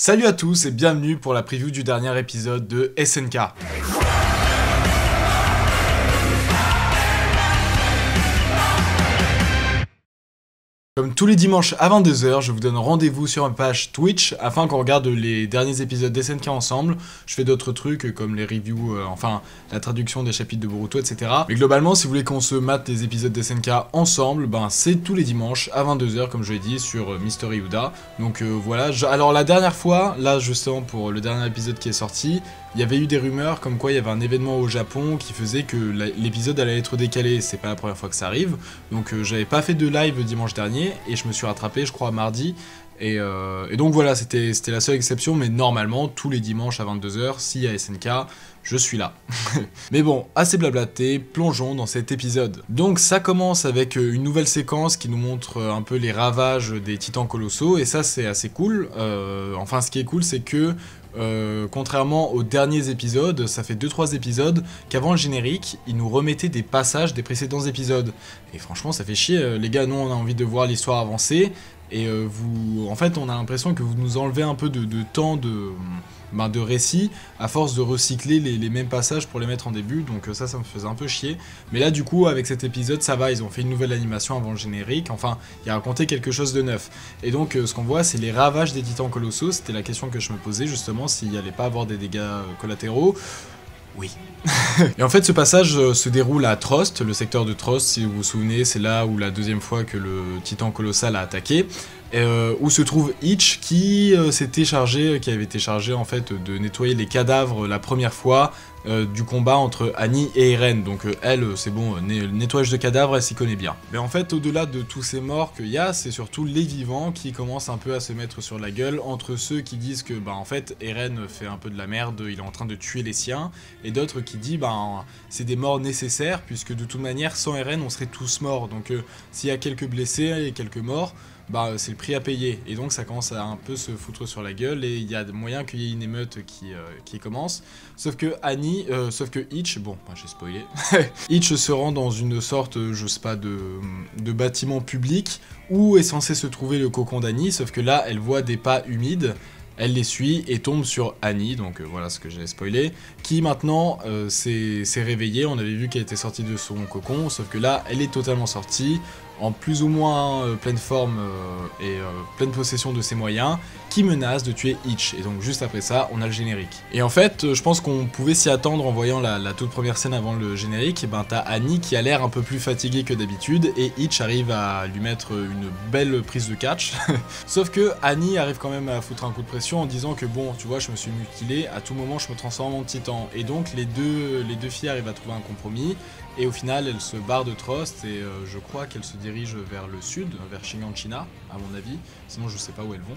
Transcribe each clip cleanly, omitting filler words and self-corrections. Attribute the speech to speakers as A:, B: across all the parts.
A: Salut à tous et bienvenue pour la preview du dernier épisode de SNK. Comme tous les dimanches à 22h, je vous donne rendez-vous sur ma page Twitch afin qu'on regarde les derniers épisodes d'SNK ensemble. Je fais d'autres trucs comme les reviews, enfin la traduction des chapitres de Boruto, etc. Mais globalement, si vous voulez qu'on se mate les épisodes d'SNK ensemble, ben c'est tous les dimanches à 22h comme je l'ai dit sur Mystery Yuda. Donc voilà, alors la dernière fois, là justement pour le dernier épisode qui est sorti, il y avait eu des rumeurs comme quoi il y avait un événement au Japon qui faisait que l'épisode allait être décalé. C'est pas la première fois que ça arrive, donc j'avais pas fait de live dimanche dernier et je me suis rattrapé je crois mardi. Et donc voilà, c'était la seule exception, mais normalement, tous les dimanches à 22h, s'il y a SNK, je suis là. Mais bon, assez blablaté, plongeons dans cet épisode. Donc ça commence avec une nouvelle séquence qui nous montre un peu les ravages des titans colossaux, et ça c'est assez cool. Enfin, ce qui est cool, c'est que contrairement aux derniers épisodes, ça fait 2-3 épisodes qu'avant le générique, ils nous remettaient des passages des précédents épisodes. Et franchement, ça fait chier, les gars, nous on a envie de voir l'histoire avancer. Et en fait, on a l'impression que vous nous enlevez un peu de temps de récit à force de recycler les mêmes passages pour les mettre en début, donc ça me faisait un peu chier. Mais là, du coup, avec cet épisode, ça va, ils ont fait une nouvelle animation avant le générique, enfin, il a raconté quelque chose de neuf. Et donc, ce qu'on voit, c'est les ravages des titans colossaux, c'était la question que je me posais, justement, s'il n'y allait pas avoir des dégâts collatéraux. Oui. Et en fait, ce passage se déroule à Trost, le secteur de Trost, si vous vous souvenez, c'est là où la deuxième fois que le titan colossal a attaqué, où se trouve Itch qui avait été chargé en fait de nettoyer les cadavres la première fois du combat entre Annie et Eren. Donc elle, c'est bon, le nettoyage de cadavres, elle s'y connaît bien. Mais en fait, au-delà de tous ces morts qu'il y a, c'est surtout les vivants qui commencent un peu à se mettre sur la gueule, entre ceux qui disent que en fait Eren fait un peu de la merde, il est en train de tuer les siens, et d'autres qui disent c'est des morts nécessaires, puisque de toute manière sans Eren on serait tous morts, donc s'il y a quelques blessés et quelques morts, c'est le prix à payer. Et donc ça commence à un peu se foutre sur la gueule, et il y a moyen qu'il y ait une émeute qui commence. Sauf que Itch, bon, j'ai spoilé, Itch se rend dans une sorte, je sais pas, de bâtiment public où est censé se trouver le cocon d'Annie, sauf que là elle voit des pas humides. Elle les suit et tombe sur Annie, donc voilà ce que j'ai spoilé, qui maintenant s'est réveillée. On avait vu qu'elle était sortie de son cocon, sauf que là, elle est totalement sortie, en plus ou moins pleine forme et pleine possession de ses moyens, qui menace de tuer Itch. Et donc juste après ça, on a le générique. Et en fait, je pense qu'on pouvait s'y attendre en voyant la toute première scène avant le générique. Et t'as Annie qui a l'air un peu plus fatiguée que d'habitude, et Itch arrive à lui mettre une belle prise de catch. Sauf que Annie arrive quand même à foutre un coup de pression en disant que bon, tu vois, je me suis mutilé, à tout moment je me transforme en titan. Et donc les deux filles arrivent à trouver un compromis. Et au final, elle se barre de Trost et je crois qu'elle se dirige vers le sud, vers Shiganshina, à mon avis. Sinon, je sais pas où elles vont.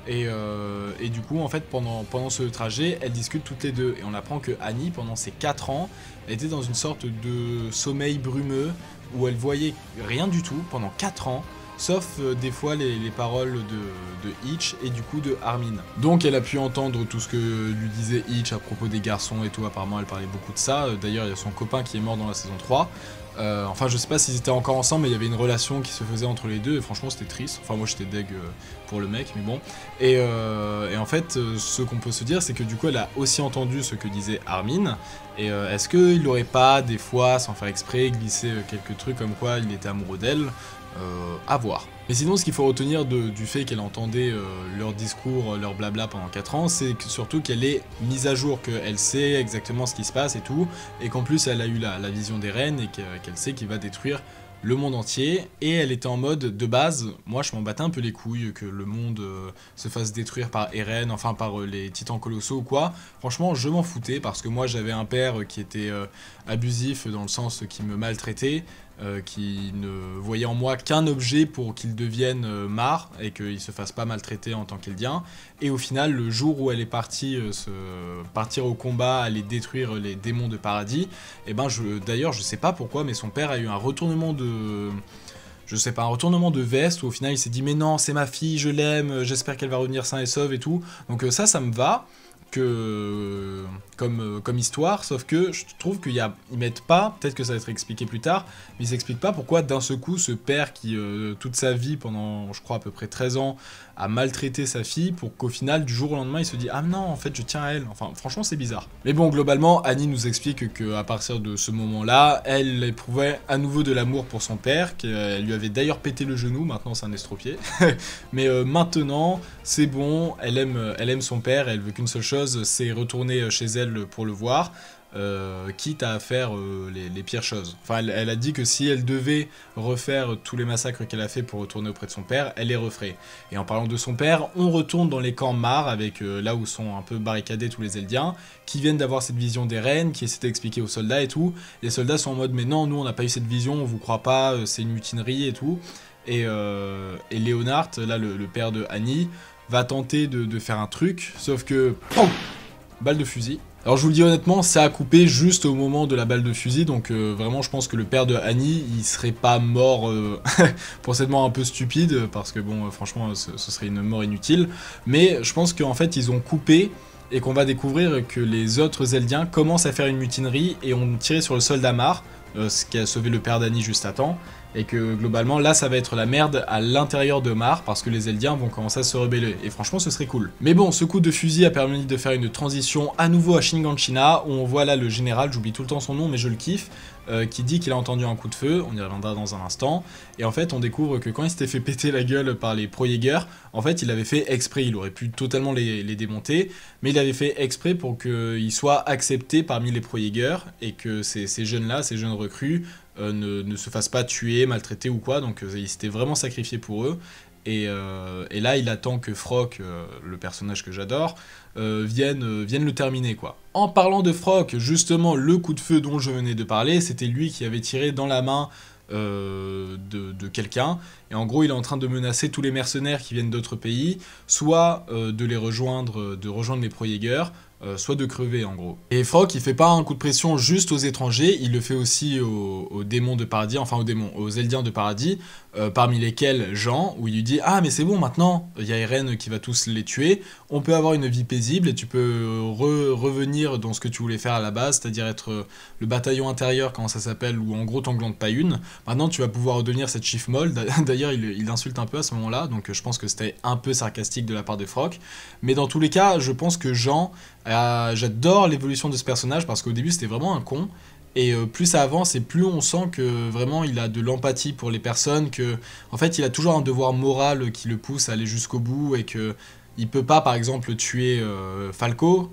A: Et du coup, en fait, pendant ce trajet, elles discutent toutes les deux. Et on apprend que Annie, pendant ses 4 ans, était dans une sorte de sommeil brumeux où elle voyait rien du tout pendant 4 ans. Sauf des fois les paroles de Itch et du coup de Armin. Donc elle a pu entendre tout ce que lui disait Itch à propos des garçons et tout, apparemment elle parlait beaucoup de ça. D'ailleurs il y a son copain qui est mort dans la saison 3. Enfin je sais pas s'ils étaient encore ensemble, mais il y avait une relation qui se faisait entre les deux et franchement c'était triste. Enfin moi j'étais deg pour le mec, mais bon. Et en fait ce qu'on peut se dire, c'est que du coup elle a aussi entendu ce que disait Armin. Et est-ce qu'il n'aurait pas des fois, sans faire exprès, glissé quelques trucs comme quoi il était amoureux d'elle? À voir. Mais sinon, ce qu'il faut retenir du fait qu'elle entendait leur discours, leur blabla pendant 4 ans, c'est surtout qu'elle est mise à jour, qu'elle sait exactement ce qui se passe et tout, et qu'en plus elle a eu la vision d'Eren et qu'elle sait qu'il va détruire le monde entier, et elle était en mode, de base, moi je m'en battais un peu les couilles que le monde se fasse détruire par Eren, enfin par les titans colossaux ou quoi. Franchement, je m'en foutais, parce que moi j'avais un père qui était abusif dans le sens qu'il me maltraitait, qui ne voyait en moi qu'un objet pour qu'il devienne marre et qu'il se fasse pas maltraiter en tant qu'Eldien. Et au final, le jour où elle est partie partir au combat, aller détruire les démons de paradis, et d'ailleurs je sais pas pourquoi, mais son père a eu un retournement de... Je sais pas, un retournement de veste où au final il s'est dit mais non, c'est ma fille, je l'aime, j'espère qu'elle va revenir sain et sauve et tout. Donc ça me va. Comme histoire, sauf que je trouve qu'ils mettent pas, peut-être que ça va être expliqué plus tard, mais ils s'expliquent pas pourquoi d'un seul coup ce père qui toute sa vie, pendant je crois à peu près 13 ans, à maltraiter sa fille pour qu'au final, du jour au lendemain, il se dit « Ah non, en fait, je tiens à elle ». Enfin, franchement, c'est bizarre. Mais bon, globalement, Annie nous explique qu'à partir de ce moment-là, elle éprouvait à nouveau de l'amour pour son père, qu'elle lui avait d'ailleurs pété le genou, maintenant c'est un estropié. Mais maintenant, c'est bon, elle aime son père, elle veut qu'une seule chose, c'est retourner chez elle pour le voir. Quitte à faire les pires choses. Enfin, elle a dit que si elle devait refaire tous les massacres qu'elle a fait pour retourner auprès de son père, elle les referait. Et en parlant de son père, on retourne dans les camps Mar, avec là où sont un peu barricadés tous les Eldiens, qui viennent d'avoir cette vision des reines, qui essaient d'expliquer aux soldats et tout. Les soldats sont en mode, mais non, nous on n'a pas eu cette vision, on vous croit pas, c'est une mutinerie et tout. Et Leonard, là le père de Annie, va tenter de faire un truc, sauf que... POM, balle de fusil. Alors je vous le dis honnêtement, ça a coupé juste au moment de la balle de fusil, donc vraiment je pense que le père de Annie, il serait pas mort pour cette mort un peu stupide, parce que bon, franchement, ce serait une mort inutile, mais je pense qu'en fait ils ont coupé, et qu'on va découvrir que les autres Eldiens commencent à faire une mutinerie, et ont tiré sur le soldat Mar, ce qui a sauvé le père d'Annie juste à temps, et que globalement là ça va être la merde à l'intérieur de Mar parce que les Eldiens vont commencer à se rebeller et franchement ce serait cool. Mais bon, ce coup de fusil a permis de faire une transition à nouveau à Shinganshina où on voit là le général, j'oublie tout le temps son nom mais je le kiffe, qui dit qu'il a entendu un coup de feu, on y reviendra dans un instant, et en fait on découvre que quand il s'était fait péter la gueule par les pro-Jaeger, en fait il avait fait exprès, il aurait pu totalement les démonter, mais il avait fait exprès pour qu'il soit accepté parmi les pro-Jaeger et que ces jeunes-là, ces jeunes recrues, ne se fassent pas tuer, maltraiter ou quoi, donc il s'était vraiment sacrifié pour eux. Et là, il attend que Frock, le personnage que j'adore, vienne le terminer, quoi. En parlant de Frock, justement, le coup de feu dont je venais de parler, c'était lui qui avait tiré dans la main de quelqu'un. Et en gros, il est en train de menacer tous les mercenaires qui viennent d'autres pays, soit de rejoindre les pro-Jaeger, soit de crever en gros. Et Frock il fait pas un coup de pression juste aux étrangers, il le fait aussi aux démons de paradis, enfin aux Eldiens de paradis, parmi lesquels Jean, où il lui dit « Ah mais c'est bon maintenant, il y a Eren qui va tous les tuer, on peut avoir une vie paisible et tu peux revenir dans ce que tu voulais faire à la base, c'est-à-dire être le bataillon intérieur, comment ça s'appelle, où en gros t'en glandes pas une. Maintenant tu vas pouvoir redevenir cette chief molle. » D'ailleurs il insulte un peu à ce moment-là, donc je pense que c'était un peu sarcastique de la part de Frock. Mais dans tous les cas, je pense que Jean... j'adore l'évolution de ce personnage parce qu'au début c'était vraiment un con et plus ça avance et plus on sent que vraiment il a de l'empathie pour les personnes, que en fait il a toujours un devoir moral qui le pousse à aller jusqu'au bout et que il peut pas par exemple tuer Falco,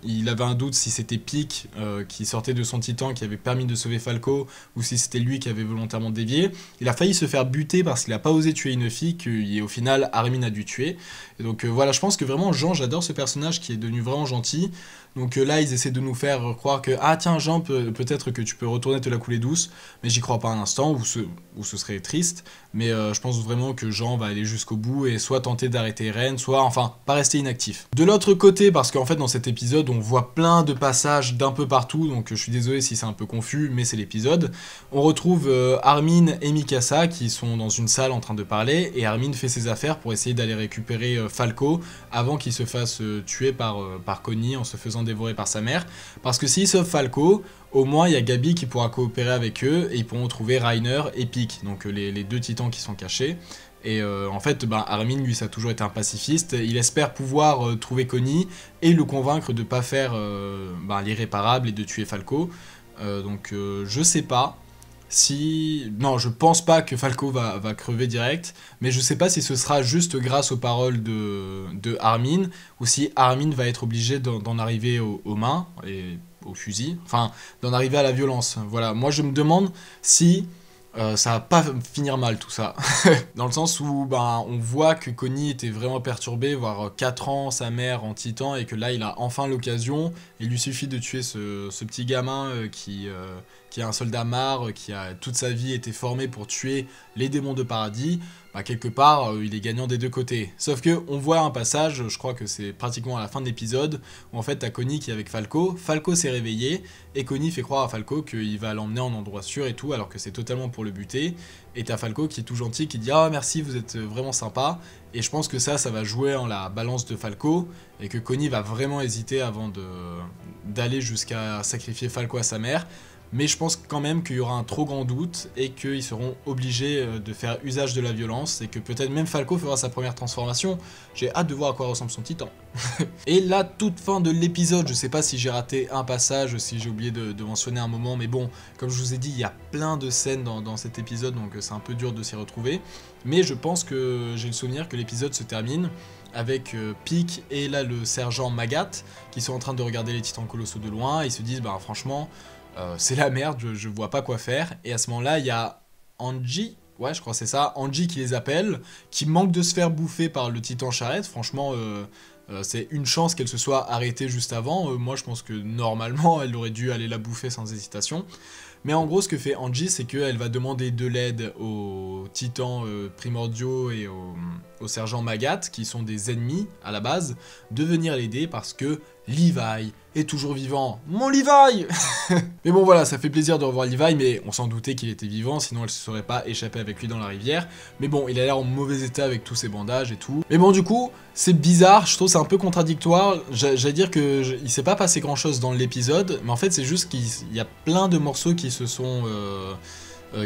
A: il avait un doute si c'était Pieck qui sortait de son titan qui avait permis de sauver Falco ou si c'était lui qui avait volontairement dévié. Il a failli se faire buter parce qu'il a pas osé tuer une fille qu'au final Armin a dû tuer. Et donc voilà, je pense que vraiment Jean, j'adore ce personnage qui est devenu vraiment gentil. Donc là ils essaient de nous faire croire que ah tiens Jean, peut-être que tu peux retourner te la couler douce, mais j'y crois pas un instant, ou ce serait triste, mais je pense vraiment que Jean va aller jusqu'au bout et soit tenter d'arrêter Eren, soit enfin pas rester inactif. De l'autre côté, parce qu'en fait dans cet épisode on voit plein de passages d'un peu partout, donc je suis désolé si c'est un peu confus, mais c'est l'épisode, on retrouve Armin et Mikasa qui sont dans une salle en train de parler, et Armin fait ses affaires pour essayer d'aller récupérer Falco avant qu'il se fasse tuer par Connie en se faisant dévorer par sa mère, parce que s'ils sauvent Falco, au moins il y a Gabi qui pourra coopérer avec eux et ils pourront trouver Reiner et Pieck, donc les deux titans qui sont cachés. Et en fait, Armin, lui, ça a toujours été un pacifiste. Il espère pouvoir trouver Connie et le convaincre de ne pas faire l'irréparable et de tuer Falco. Donc je sais pas si... Non, je pense pas que Falco va crever direct, mais je sais pas si ce sera juste grâce aux paroles de Armin, ou si Armin va être obligé d'en arriver aux mains, et au fusil, enfin, d'en arriver à la violence. Voilà, moi je me demande si... ça va pas finir mal tout ça, dans le sens où on voit que Connie était vraiment perturbé, voire 4 ans sa mère en titan, et que là il a enfin l'occasion, il lui suffit de tuer ce petit gamin qui est un soldat Mar, qui a toute sa vie été formé pour tuer les démons de paradis. Quelque part il est gagnant des deux côtés. Sauf que on voit un passage, je crois que c'est pratiquement à la fin de l'épisode, où en fait t'as Connie qui est avec Falco, Falco s'est réveillé, et Connie fait croire à Falco qu'il va l'emmener en endroit sûr et tout, alors que c'est totalement pour le buter, et t'as Falco qui est tout gentil, qui dit « Ah merci, vous êtes vraiment sympa », et je pense que ça va jouer en la balance de Falco, et que Connie va vraiment hésiter avant d'aller jusqu'à sacrifier Falco à sa mère. mais je pense quand même qu'il y aura un trop grand doute et qu'ils seront obligés de faire usage de la violence et que peut-être même Falco fera sa première transformation. J'ai hâte de voir à quoi ressemble son titan. Et là, toute fin de l'épisode, je sais pas si j'ai raté un passage, si j'ai oublié de mentionner un moment, mais bon, comme je vous ai dit, il y a plein de scènes dans cet épisode, donc c'est un peu dur de s'y retrouver. Mais je pense que j'ai le souvenir que l'épisode se termine avec Pieck et là le sergent Magat qui sont en train de regarder les titans colossaux de loin et ils se disent bah franchement c'est la merde, je vois pas quoi faire. Et à ce moment là il y a Angie, ouais je crois que c'est ça, Angie qui les appelle, qui manque de se faire bouffer par le titan charrette. Franchement c'est une chance qu'elle se soit arrêtée juste avant. Moi je pense que normalement elle aurait dû aller la bouffer sans hésitation. Mais en gros, ce que fait Angie, c'est qu'elle va demander de l'aide aux titans primordiaux et au sergent Magat, qui sont des ennemis à la base, de venir l'aider parce que Levi est toujours vivant. Mon Levi. Mais bon voilà, ça fait plaisir de revoir Levi, mais on s'en doutait qu'il était vivant, sinon elle se serait pas échappée avec lui dans la rivière. Mais bon, il a l'air en mauvais état avec tous ses bandages et tout. Mais bon, du coup, c'est bizarre, je trouve c'est un peu contradictoire. J'allais dire il s'est pas passé grand chose dans l'épisode, mais en fait c'est juste qu'il y a plein de morceaux qui se sont...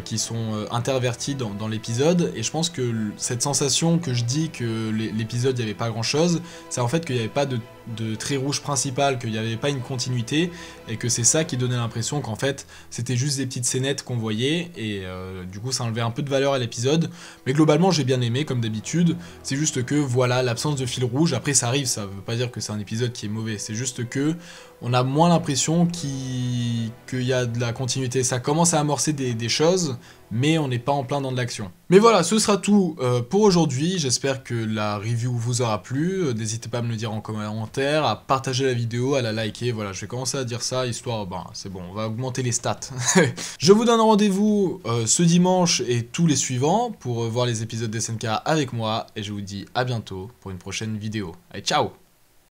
A: qui sont intervertis dans l'épisode, et je pense que cette sensation que je dis que l'épisode il n'y avait pas grand chose, c'est en fait qu'il n'y avait pas de trait rouge principal, qu'il n'y avait pas une continuité, et que c'est ça qui donnait l'impression qu'en fait c'était juste des petites scénettes qu'on voyait, et du coup ça enlevait un peu de valeur à l'épisode, mais globalement j'ai bien aimé comme d'habitude. C'est juste que voilà, l'absence de fil rouge, après ça arrive, ça veut pas dire que c'est un épisode qui est mauvais, c'est juste que on a moins l'impression qu'il y a de la continuité. Ça commence à amorcer des choses, mais on n'est pas en plein dans de l'action. Mais voilà, ce sera tout pour aujourd'hui. J'espère que la review vous aura plu. N'hésitez pas à me le dire en commentaire, à partager la vidéo, à la liker. Voilà, je vais commencer à dire ça, histoire, c'est bon, on va augmenter les stats. Je vous donne rendez-vous ce dimanche et tous les suivants pour voir les épisodes d'SNK avec moi. Et je vous dis à bientôt pour une prochaine vidéo. Allez, ciao!